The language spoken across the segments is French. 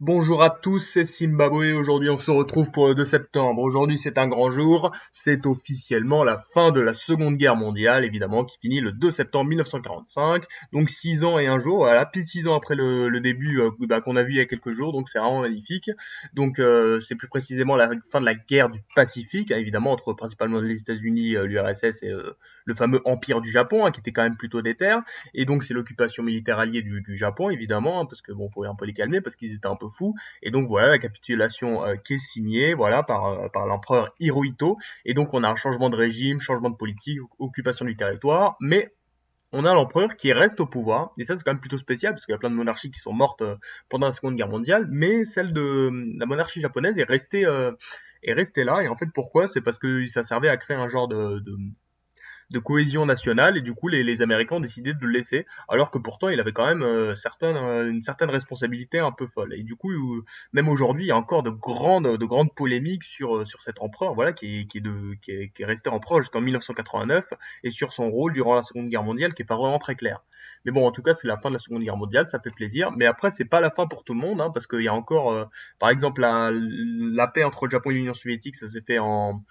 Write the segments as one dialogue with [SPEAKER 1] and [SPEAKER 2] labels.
[SPEAKER 1] Bonjour à tous, c'est Zimbabwe. Aujourd'hui, on se retrouve pour le 2 septembre. Aujourd'hui, c'est un grand jour. C'est officiellement la fin de la Seconde Guerre mondiale, évidemment, qui finit le 2 septembre 1945. Donc, 6 ans et un jour, voilà, pile 6 ans après le début qu'on a vu il y a quelques jours. Donc, c'est vraiment magnifique. Donc, c'est plus précisément la fin de la guerre du Pacifique, hein, évidemment, entre principalement les États-Unis, l'URSS et le fameux Empire du Japon, hein, qui était quand même plutôt déter. Et donc, c'est l'occupation militaire alliée du Japon, évidemment, hein, parce que bon, faut un peu les calmer, parce qu'ils étaient un peu fous. Et donc, voilà, la capitulation qui est signée, voilà, par l'empereur Hirohito. Et donc, on a un changement de régime, changement de politique, occupation du territoire, mais on a l'empereur qui reste au pouvoir, et ça c'est quand même plutôt spécial, parce qu'il y a plein de monarchies qui sont mortes pendant la Seconde Guerre mondiale, mais celle de la monarchie japonaise est restée là, et en fait pourquoi? C'est parce que ça servait à créer un genre de cohésion nationale et du coup les Américains ont décidé de le laisser alors que pourtant il avait quand même une certaine responsabilité un peu folle et du coup même aujourd'hui il y a encore de grandes polémiques sur cet empereur voilà qui est resté empereur jusqu'en 1989 et sur son rôle durant la Seconde Guerre mondiale qui est pas vraiment très clair. Mais bon en tout cas c'est la fin de la Seconde Guerre mondiale, ça fait plaisir, mais après c'est pas la fin pour tout le monde hein, parce qu'il y a encore par exemple la paix entre le Japon et l'Union soviétique, ça s'est fait en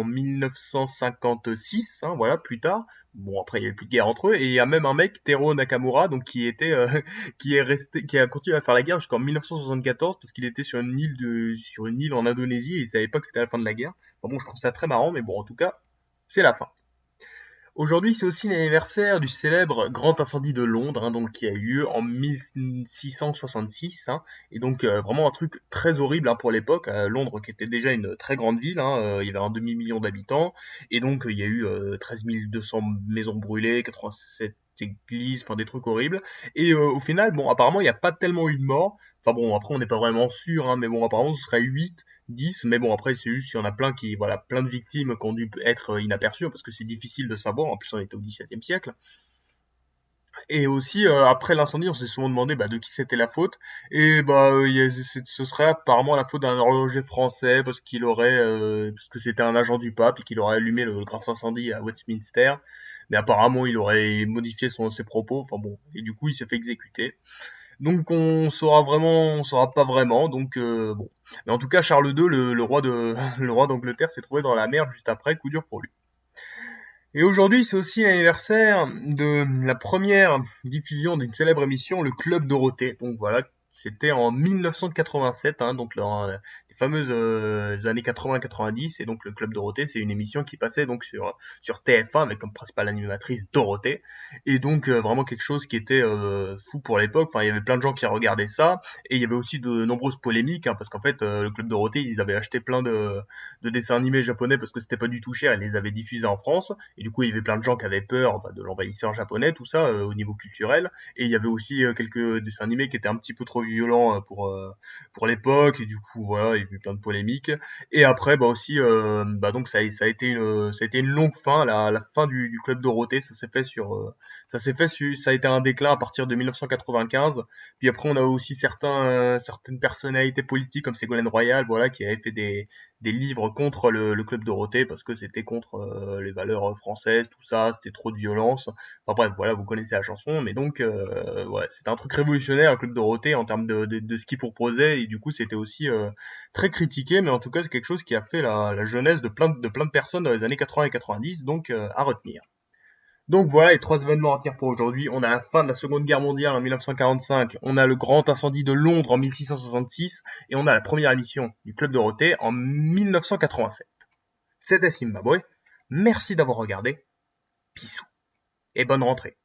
[SPEAKER 1] 1956, hein, voilà, plus tard. Bon, après, il y avait plus de guerre entre eux. Et il y a même un mec, Tero Nakamura, donc qui était, qui a continué à faire la guerre jusqu'en 1974 parce qu'il était sur une île en Indonésie et il savait pas que c'était la fin de la guerre. Enfin bon, je trouve ça très marrant, mais bon, en tout cas, c'est la fin. Aujourd'hui, c'est aussi l'anniversaire du célèbre grand incendie de Londres, hein, donc qui a eu lieu en 1666, hein, et donc vraiment un truc très horrible hein, pour l'époque. Londres, qui était déjà une très grande ville, hein, il y avait un demi-million d'habitants, et donc il y a eu 13 200 maisons brûlées, 87 églises, enfin des trucs horribles. Et au final, bon, apparemment, il n'y a pas tellement eu de morts. Enfin bon, après, on n'est pas vraiment sûr, hein, mais bon, apparemment, ce serait 8, 10, mais bon, après, c'est juste qu'il y en a plein qui, voilà, plein de victimes qui ont dû être inaperçues, parce que c'est difficile de savoir, en plus, on était au XVIIe siècle. Et aussi, après l'incendie, on s'est souvent demandé bah, de qui c'était la faute. Et bah, ce serait apparemment la faute d'un horloger français, parce que c'était un agent du pape, et qu'il aurait allumé le grand incendie à Westminster. Mais apparemment, il aurait modifié ses propos, enfin bon, et du coup, il s'est fait exécuter. Donc on saura pas vraiment. Donc bon. Mais en tout cas, Charles II, le roi le roi d'Angleterre, s'est trouvé dans la merde juste après, coup dur pour lui. Et aujourd'hui, c'est aussi l'anniversaire de la première diffusion d'une célèbre émission, le Club Dorothée. Donc voilà, c'était en 1987, hein, donc dans les fameuses années 80-90. Et donc le Club Dorothée, c'est une émission qui passait donc sur TF1 avec comme principale animatrice Dorothée. Et donc vraiment quelque chose qui était fou pour l'époque. Enfin, il y avait plein de gens qui regardaient ça. Et il y avait aussi de nombreuses polémiques, hein, parce qu'en fait, le Club Dorothée, ils avaient acheté plein de dessins animés japonais parce que c'était pas du tout cher. Ils les avaient diffusés en France. Et du coup, il y avait plein de gens qui avaient peur enfin, de l'envahisseur japonais, tout ça, au niveau culturel. Et il y avait aussi quelques dessins animés qui étaient un petit peu trop violents pour l'époque. Et du coup, voilà, il y a eu plein de polémiques. Et après, bah aussi, bah donc ça a été une longue fin, la fin du Club Dorothée. Ça a été un déclin à partir de 1995. Puis après, on a aussi certaines personnalités politiques comme Ségolène Royal, voilà, qui avaient fait des livres contre le Club Dorothée parce que c'était contre les valeurs françaises, tout ça, c'était trop de violence. Enfin bref, voilà, vous connaissez la chanson, mais donc ouais, c'était un truc révolutionnaire le Club Dorothée en termes de ce qu'il proposait et du coup c'était aussi très critiqué, mais en tout cas c'est quelque chose qui a fait la jeunesse de plein de personnes dans les années 80 et 90, donc à retenir. Donc voilà les trois événements à retenir pour aujourd'hui. On a la fin de la Seconde Guerre mondiale en 1945, on a le grand incendie de Londres en 1666 et on a la première émission du Club Dorothée en 1987. C'était Zimbabwe. Merci d'avoir regardé. Bisous et bonne rentrée.